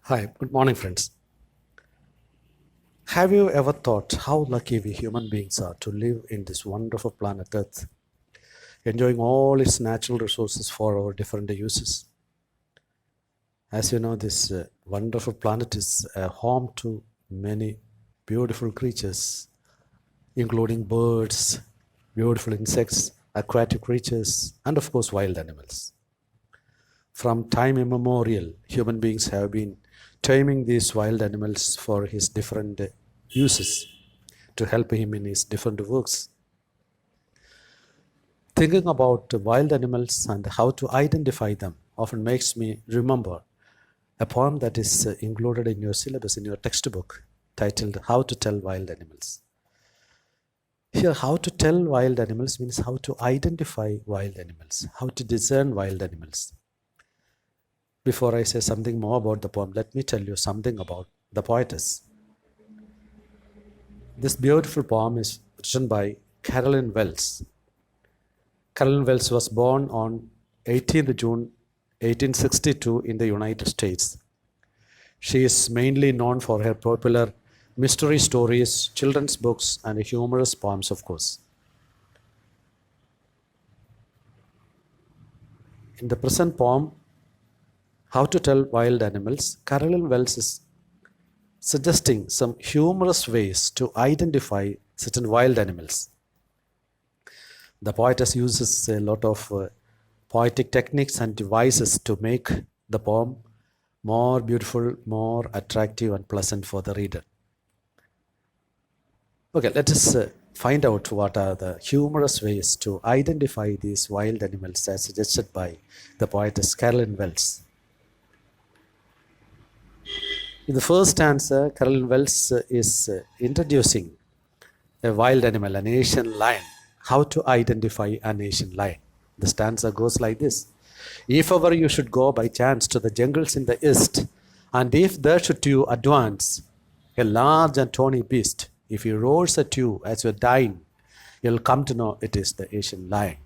Hi, good morning, friends. Have you ever thought how lucky we human beings are to live in this wonderful planet Earth, enjoying all its natural resources for our different uses? As you know, this wonderful planet is a home to many beautiful creatures, including birds, beautiful insects, aquatic creatures, and of course, wild animals. From time immemorial, human beings have been taming these wild animals for his different uses to help him in his different works. Thinking about wild animals and how to identify them often makes me remember a poem that is included in your syllabus, in your textbook, titled How to Tell Wild Animals. Here, how to tell wild animals means how to identify wild animals, how to discern wild animals. Before I say something more about the poem, let me tell you something about the poetess. This beautiful poem is written by Carolyn Wells. Carolyn Wells was born on 18th June 1862 in the United States. She is mainly known for her popular mystery stories, children's books, and humorous poems, of course. In the present poem, How to Tell Wild Animals, Carolyn Wells is suggesting some humorous ways to identify certain wild animals. The poetess uses a lot of poetic techniques and devices to make the poem more beautiful, more attractive, and pleasant for the reader. Okay, let us find out what are the humorous ways to identify these wild animals as suggested by the poetess Carolyn Wells. In the first stanza, Carolyn Wells is introducing a wild animal, an Asian lion. How to identify an Asian lion? The stanza goes like this. If ever you should go by chance to the jungles in the east, and if there should you advance a large and tawny beast, if he roars at you as you're dying, you'll come to know it is the Asian lion.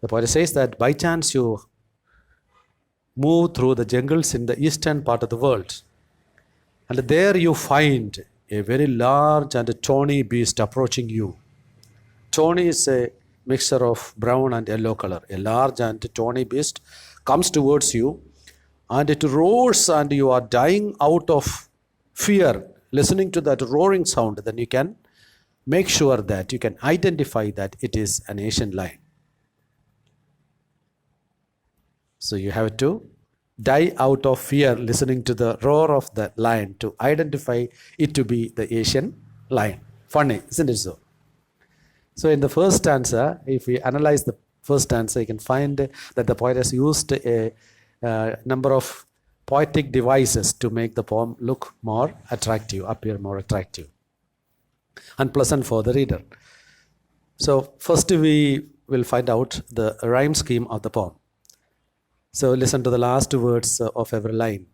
The poet says that by chance you move through the jungles in the eastern part of the world, and there you find a very large and tawny beast approaching you. Tawny is a mixture of brown and yellow color. A large and tawny beast comes towards you and it roars and you are dying out of fear listening to that roaring sound. Then you can make sure that you can identify that it is an Asian lion. So you have to die out of fear listening to the roar of the lion to identify it to be the Asian lion. Funny, isn't it so? So in the first stanza, if we analyze the first stanza, you can find that the poet has used a number of poetic devices to make the poem look more attractive, appear more attractive and pleasant for the reader. So first we will find out the rhyme scheme of the poem. So listen to the last words of every line.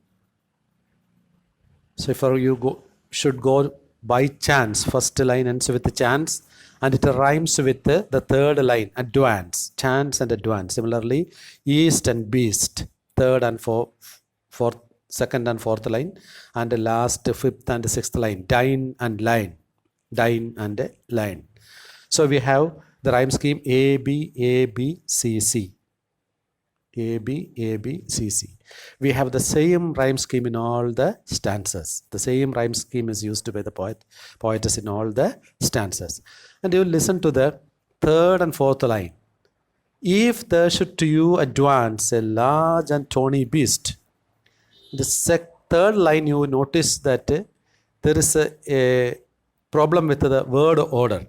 So if you should go by chance, first line ends with the chance, and it rhymes with the third line, advance, chance and advance. Similarly, east and beast, third and fourth, second and fourth line, and the last fifth and sixth line, dine and line, dine and line. So we have the rhyme scheme A, B, A, B, C, C. A, B, A, B, C, C. We have the same rhyme scheme in all the stanzas. The same rhyme scheme is used by the poetess in all the stanzas. And you will listen to the third and fourth line. If there should to you advance a large and tawny beast. The third line you will notice that there is a problem with the word order.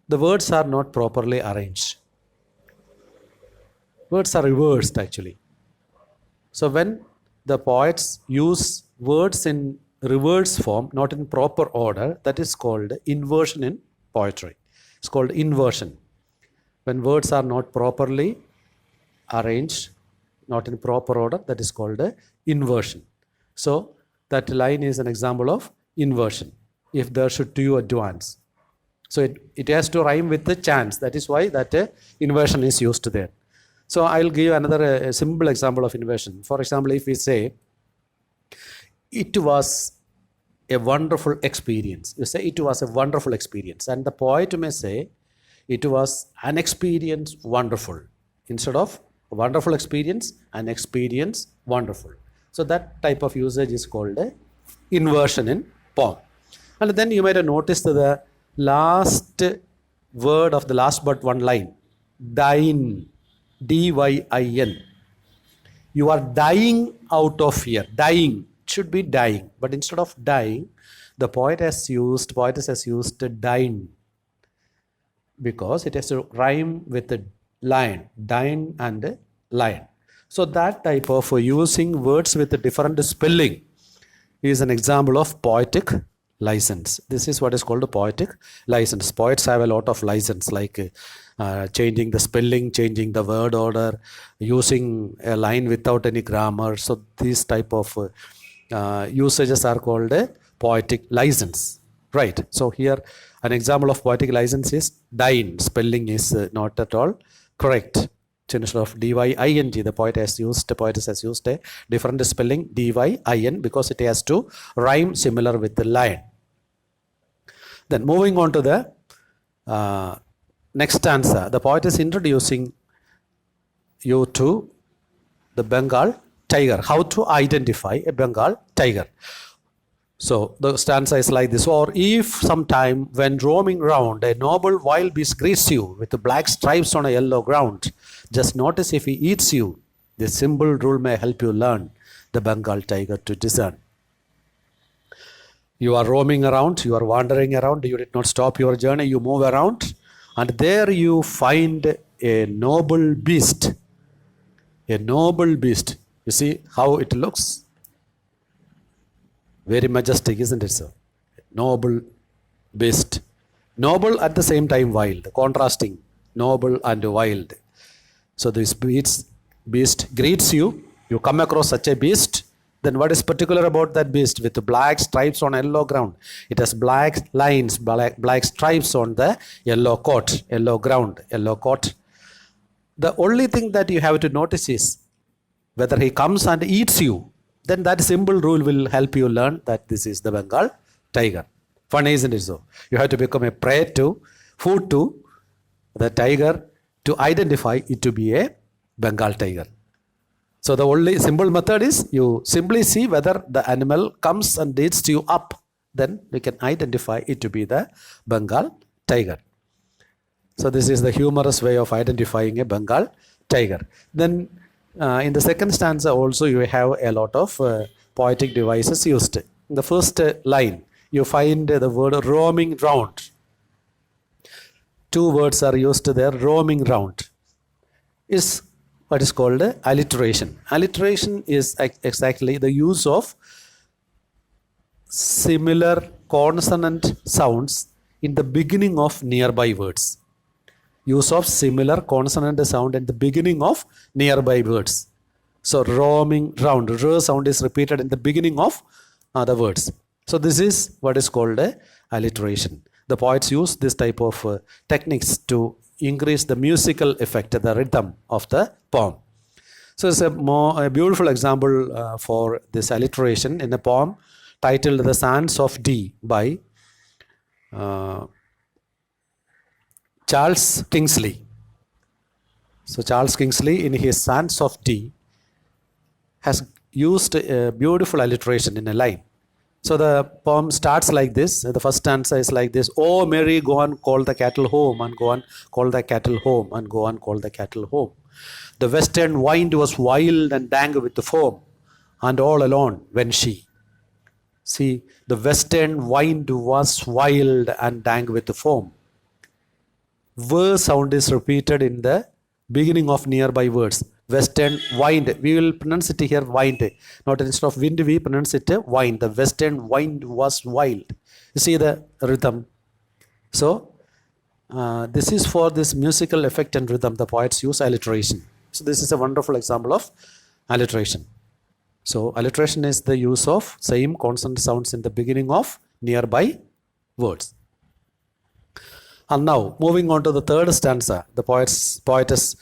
The words are not properly arranged. Words are reversed actually. So when the poets use words in reverse form, not in proper order, that is called inversion in poetry. It's called inversion. When words are not properly arranged, not in proper order, that is called inversion. So that line is an example of inversion. If there should to you advance. So it has to rhyme with the chance. That is why that inversion is used there. So I'll give you another simple example of inversion. For example, if we say, it was a wonderful experience. You say it was a wonderful experience. And the poet may say it was an experience wonderful. Instead of a wonderful experience, an experience wonderful. So that type of usage is called a inversion in poem. And then you might have noticed the last word of the last but one line, dine, D-Y-I-N. You are dying out of fear. Dying should be dying, but instead of dying, the poetess has used dine, because it has to rhyme with the lion, dine and lion. So that type of using words with a different spelling is an example of poetic license. This is what is called a poetic license. Poets have a lot of license, like changing the spelling, changing the word order, using a line without any grammar. So these type of usages are called a poetic license, right? So here an example of poetic license is dine. Spelling is not at all correct. Instead of D-Y-I-N-G, the poetess has used a different spelling, D-Y-I-N, because it has to rhyme similar with the lion. Then moving on to the next stanza, the poet is introducing you to the Bengal tiger, how to identify a Bengal tiger. So the stanza is like this: or if sometime when roaming round a noble wild beast greets you with black stripes on a yellow ground, just notice if he eats you. This simple rule may help you learn the Bengal tiger to discern. You are roaming around, you are wandering around, you did not stop your journey, you move around, and there you find a noble beast. A noble beast. You see how it looks? Very majestic, isn't it, sir? Noble beast. Noble at the same time wild, contrasting noble and wild. So this beast greets you. You come across such a beast. Then what is particular about that beast? With black stripes on yellow ground. It has black lines, black stripes on the yellow coat, yellow ground, yellow coat. The only thing that you have to notice is whether he comes and eats you. Then that simple rule will help you learn that this is the Bengal tiger. Funny, isn't it so? You have to become a prey to, food to the tiger to identify it to be a Bengal tiger. So the only simple method is you simply see whether the animal comes and eats you up. Then we can identify it to be the Bengal tiger. So this is the humorous way of identifying a Bengal tiger. Then in the second stanza also you have a lot of poetic devices used. In the first line you find the word roaming round. Two words are used there. Roaming round is what is called alliteration. Alliteration is exactly the use of similar consonant sounds in the beginning of nearby words. Use of similar consonant sound at the beginning of nearby words. So roaming round, r sound is repeated in the beginning of other words. So this is what is called alliteration. The poets use this type of techniques to increase the musical effect, the rhythm of the poem. So it's a beautiful example for this alliteration in a poem titled The Sands of D by Charles Kingsley. So Charles Kingsley in his Sands of D has used a beautiful alliteration in a line. So the poem starts like this. The first stanza is like this: "Oh Mary, go and call the cattle home, and go and call the cattle home, and go and call the cattle home. The western wind was wild and dang with the foam, and all alone when she." See, the western wind was wild and dang with the foam. V sound is repeated in the beginning of nearby words. Western wind, we will pronounce it here wind, not instead of wind we pronounce it wind. The western wind was wild. You see the rhythm. So this is for this musical effect and rhythm the poets use alliteration. So this is a wonderful example of alliteration. So alliteration is the use of same consonant sounds in the beginning of nearby words. And now moving on to the third stanza, the poetess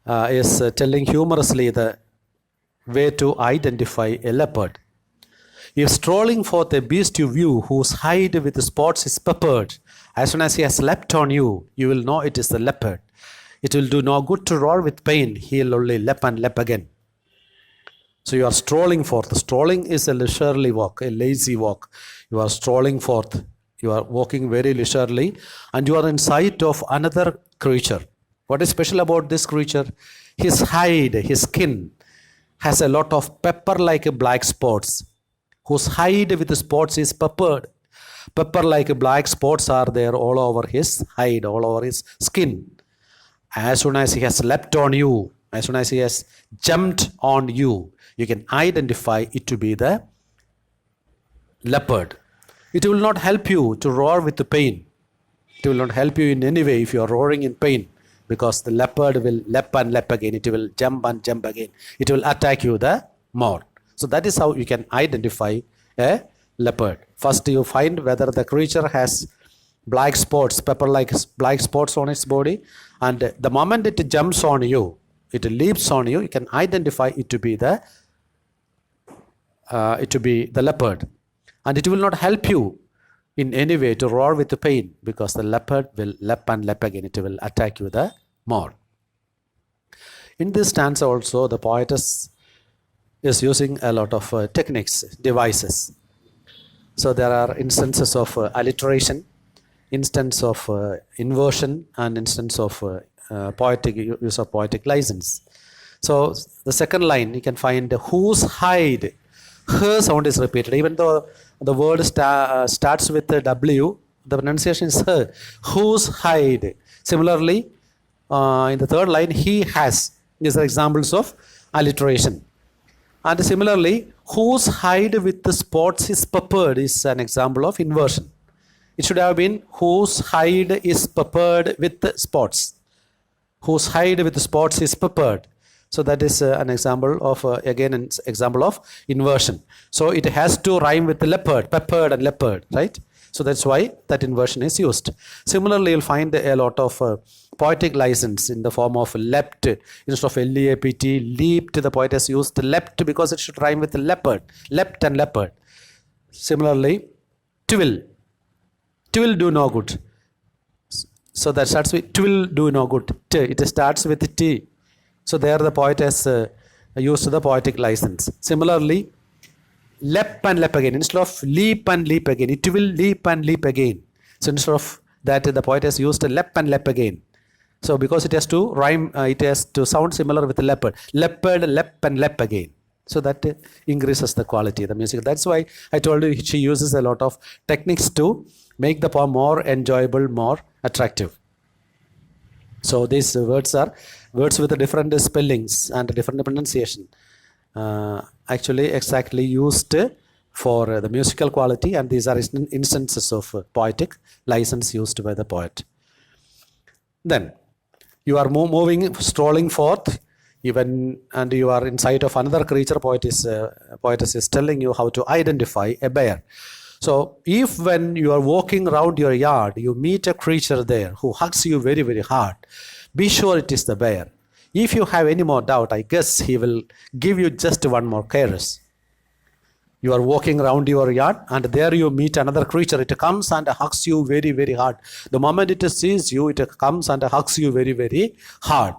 is telling humorously the way to identify a leopard. If strolling forth a beast you view, whose hide with spots is peppered, as soon as he has leapt on you, you will know it is the leopard. It will do no good to roar with pain, he'll only leap and leap again. So you are strolling forth. Strolling is a leisurely walk, a lazy walk. You are strolling forth. You are walking very leisurely, and you are in sight of another creature. What is special about this creature? His hide, his skin, has a lot of pepper-like black spots, whose hide with spots is peppered. Pepper-like black spots are there all over his hide, all over his skin. As soon as he has leapt on you, as soon as he has jumped on you, you can identify it to be the leopard. It will not help you to roar with the pain. It will not help you in any way if you are roaring in pain, because the leopard will leap and leap again. It will jump and jump again. It will attack you the more. So that is how you can identify a leopard. First, you find whether the creature has black spots, pepper-like black spots on its body, and the moment it jumps on you, it leaps on you, you can identify it to be the leopard. And it will not help you in any way to roar with the pain, because the leopard will leap and leap again. It will attack you the more. In this stanza also, the poetess is using a lot of techniques, devices. So there are instances of alliteration, instance of inversion, and instance of poetic use of poetic license. So the second line, you can find whose hide. Her sound is repeated, even though the word starts with a W, the pronunciation is her. Whose hide. Similarly, in the third line, he has. These are examples of alliteration. And similarly, whose hide with the spots is peppered is an example of inversion. It should have been whose hide is peppered with the spots. Whose hide with the spots is peppered. So that is an example of, again, an example of inversion. So it has to rhyme with the leopard, peppered and leopard, right? So that's why that inversion is used. Similarly, you'll find a lot of poetic license in the form of leapt. Instead of L-E-A-P-T, leaped, the poet has used leapt because it should rhyme with the leopard, leapt and leopard. Similarly, twill do no good. So that starts with twill do no good. It starts with T. So there the poet has used the poetic license. Similarly, leap and leap again. Instead of leap and leap again, it will leap and leap again. So instead of that, the poet has used leap and leap again. So because it has to rhyme, it has to sound similar with the leopard. Leopard, leap and leap again. So that increases the quality of the music. That's why I told you she uses a lot of techniques to make the poem more enjoyable, more attractive. So these words are words with different spellings and different pronunciation. Actually exactly used for the musical quality, and these are instances of poetic license used by the poet. Then you are moving, strolling forth, even, and you are in sight of another creature. Poetess is telling you how to identify a bear. So if when you are walking around your yard, you meet a creature there who hugs you very, very hard, be sure it is the bear. If you have any more doubt, I guess he will give you just one more caress. You are walking around your yard, and there you meet another creature. It comes and hugs you very, very hard. The moment it sees you, it comes and hugs you very, very hard.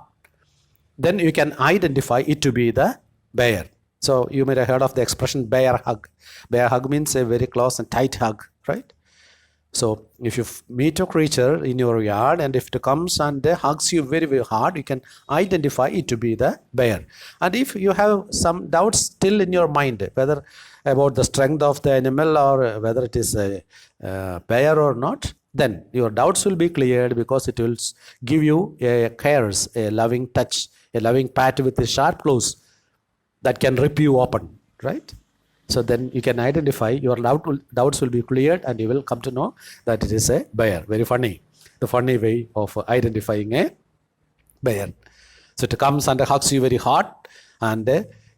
Then you can identify it to be the bear. So you may have heard of the expression bear hug. Bear hug means a very close and tight hug, right? So if you meet a creature in your yard, and if it comes and hugs you very, very hard, you can identify it to be the bear. And if you have some doubts still in your mind, whether about the strength of the animal or whether it is a bear or not, then your doubts will be cleared, because it will give you a caress, a loving touch, a loving pat with the sharp claws that can rip you open, right? So then you can identify, your doubts will be cleared, and you will come to know that it is a bear. Very funny. The funny way of identifying a bear. So it comes and hugs you very hard, and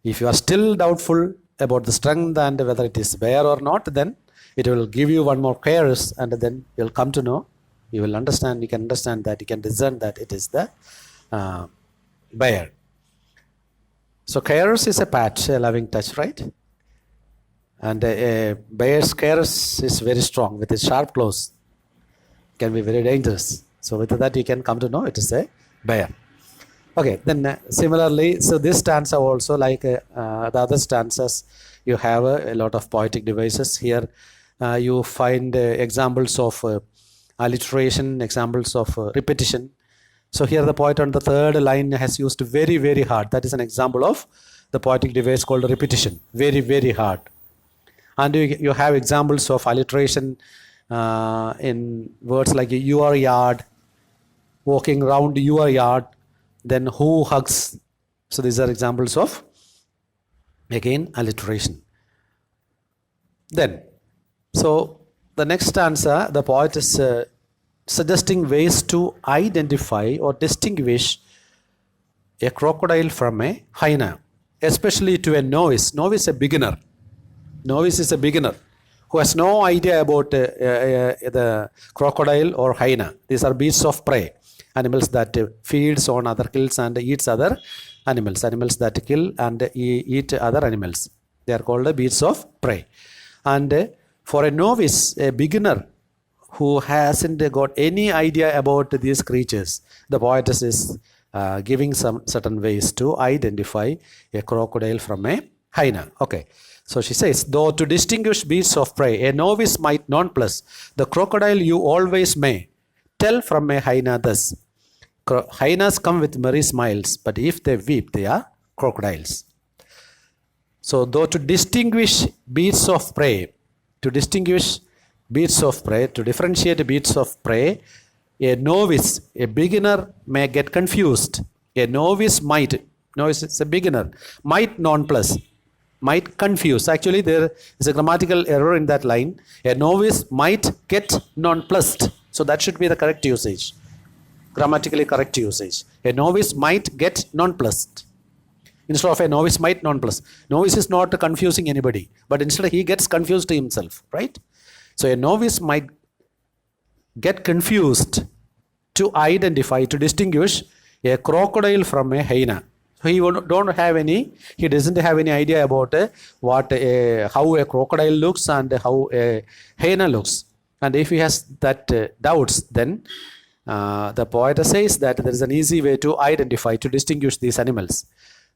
if you are still doubtful about the strength and whether it is bear or not, then it will give you one more caress, and then you will come to know, you will understand, you can understand that, you can discern that it is the bear. So caress is a pat, a loving touch, right? And a bear's scales is very strong with its sharp claws. Can be very dangerous. So with that you can come to know it is a bear. Okay, then similarly, so this stanza also, like the other stanzas, you have a lot of poetic devices. Here you find examples of alliteration, examples of repetition. So here the poet on the third line has used very, very hard. That is an example of the poetic device called repetition. Very, very hard. And you have examples of alliteration in words like your yard, walking around your yard, then who hugs. So these are examples of, again, alliteration. Then, so the next stanza, the poet is suggesting ways to identify or distinguish a crocodile from a hyena, especially to a novice. Novice, a beginner. Novice is a beginner who has no idea about the crocodile or hyena. These are beasts of prey, animals that feeds on other kills and eats other animals, animals that kill and eat other animals. They are called the beasts of prey. And for a novice, a beginner who hasn't got any idea about these creatures, the poetess is giving some certain ways to identify a crocodile from a hyena. Okay. So she says, though to distinguish beasts of prey, a novice might nonplus, the crocodile you always may tell from a hyena thus. Hyenas come with merry smiles, but if they weep, they are crocodiles. So, though to distinguish beasts of prey, to differentiate beasts of prey, a novice, a beginner may get confused. A novice is a beginner, might nonplus, might confuse. Actually, there is a grammatical error in that line. A novice might get nonplussed. So that should be the correct usage. Grammatically correct usage. A novice might get nonplussed. Instead of a novice might nonplus. Novice is not confusing anybody, but instead he gets confused himself, right? So a novice might get confused to identify, to distinguish a crocodile from a hyena. So he doesn't have any idea about how a crocodile looks and how a hyena looks. And if he has that doubts, then the poet says that there is an easy way to identify, to distinguish these animals.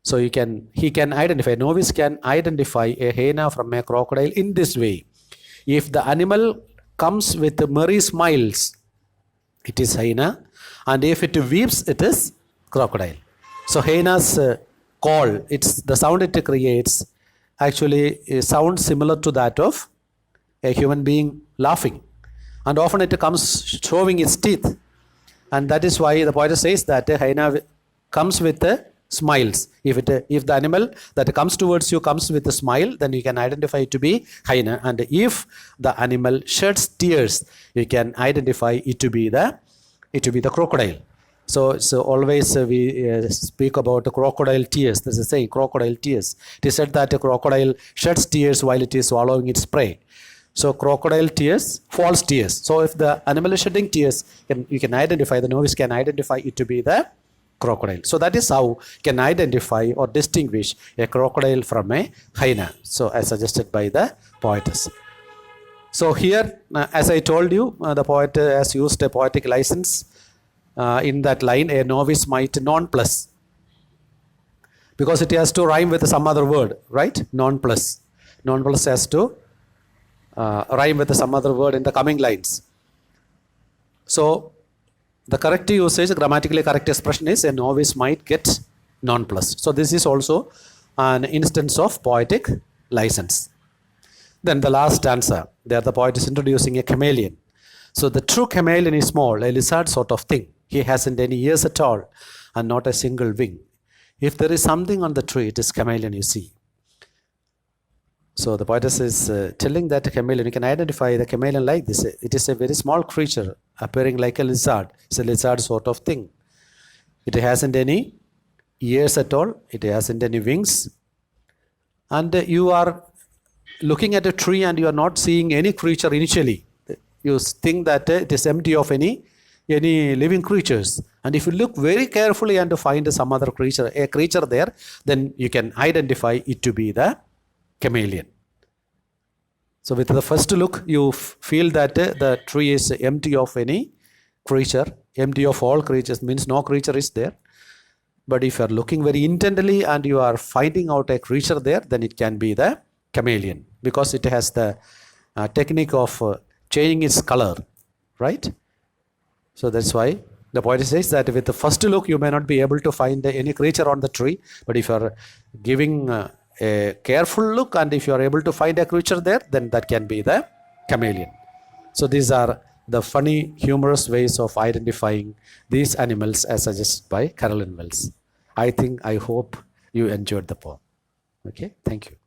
So he can identify, novice can identify a hyena from a crocodile in this way. If the animal comes with merry smiles, it is hyena, and if it weeps, it is crocodile. So hyena's call, it's the sound it creates, actually sounds similar to that of a human being laughing, and often it comes showing its teeth, and that is why the poet says that a hyena comes with smiles. If the animal that comes towards you comes with a smile, then you can identify it to be hyena, and if the animal sheds tears, you can identify it to be the crocodile. So always we speak about crocodile tears. This is saying crocodile tears. It is said that a crocodile sheds tears while it is swallowing its prey. So crocodile tears, false tears. So if the animal is shedding tears, you can identify, the novice can identify it to be the crocodile. So that is how you can identify or distinguish a crocodile from a hyena. So as suggested by the poetess. So here, as I told you, the poet has used a poetic license in that line, a novice might nonplus, because it has to rhyme with some other word, right? Nonplus has to rhyme with some other word in the coming lines. So the correct usage, grammatically correct expression is a novice might get nonplussed. So this is also an instance of poetic license. Then the last stanza, there the poet is introducing a chameleon. So the true chameleon is small, a lizard sort of thing. He hasn't any ears at all and not a single wing. If there is something on the tree, it is chameleon you see. So the poetess is telling that a chameleon, you can identify the chameleon like this. It is a very small creature appearing like a lizard. It's a lizard sort of thing. It hasn't any ears at all. It hasn't any wings. And you are looking at a tree and you are not seeing any creature initially. You think that it is empty of any living creatures. And if you look very carefully and find some other creature, a creature there, then you can identify it to be the chameleon. So with the first look, you feel that the tree is empty of any creature. Empty of all creatures means no creature is there. But if you are looking very intently and you are finding out a creature there, then it can be the chameleon, because it has the technique of changing its color, right? So that's why the poet says that with the first look, you may not be able to find any creature on the tree, but if you are giving a careful look and if you are able to find a creature there, then that can be the chameleon. So these are the funny, humorous ways of identifying these animals as suggested by Carolyn Wells. I hope you enjoyed the poem. Okay, thank you.